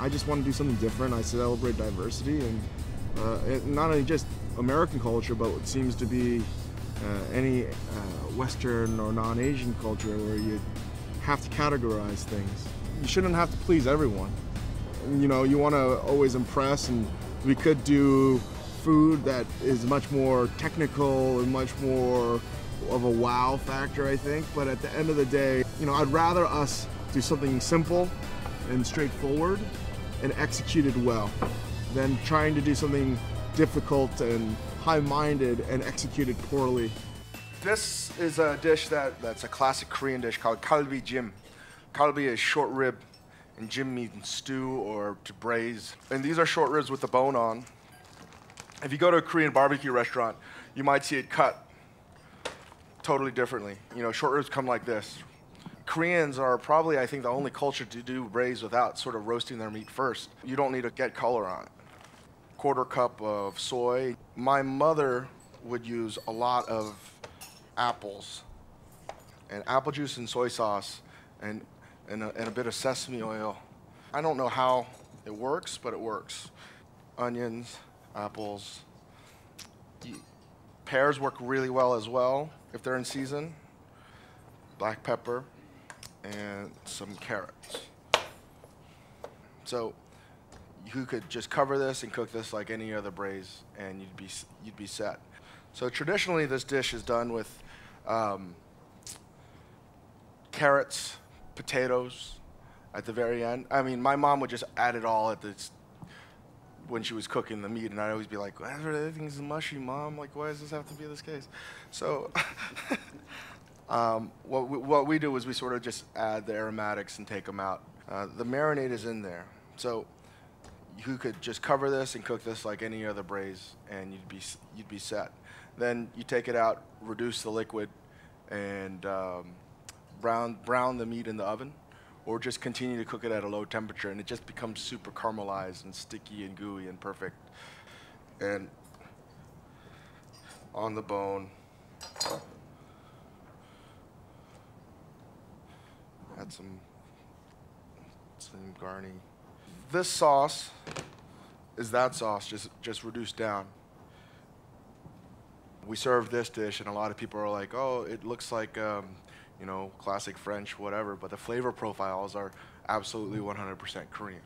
I just want to do something different. I celebrate diversity, and not only just American culture, but what seems to be any Western or non-Asian culture where you have to categorize things. You shouldn't have to please everyone. You know, you want to always impress, and we could do food that is much more technical and much more of a wow factor, I think. But at the end of the day, you know, I'd rather us do something simple and straightforward and executed well than trying to do something difficult and high-minded and executed poorly. This is a dish that's a classic Korean dish called kalbi jjim. Kalbi is short rib, and jjim means stew or to braise. And these are short ribs with the bone on. If you go to a Korean barbecue restaurant, you might see it cut totally differently. You know, short ribs come like this. Koreans are probably, I think, the only culture to do braise without sort of roasting their meat first. You don't need to get color on it. 1/4 cup of soy. My mother would use a lot of apples and apple juice and soy sauce and a bit of sesame oil. I don't know how it works, but it works. Onions, apples. Pears work really well as well if they're in season. Black pepper and some carrots. So you could just cover this and cook this like any other braise, and you'd be set. So traditionally, this dish is done with carrots, potatoes at the very end. I mean, my mom would just add it all at this when she was cooking the meat, and I'd always be like, everything's mushy, Mom. Like, why does this have to be this case? So what we do is we sort of just add the aromatics and take them out. The marinade is in there. So you could just cover this and cook this like any other braise, and you'd be set. Then you take it out, reduce the liquid, and brown the meat in the oven, or just continue to cook it at a low temperature, and it just becomes super caramelized and sticky and gooey and perfect. And on the bone, add some garni. This sauce is that sauce, just reduced down. We serve this dish, and a lot of people are like, oh, it looks like you know, classic French, whatever, but the flavor profiles are absolutely 100% Korean.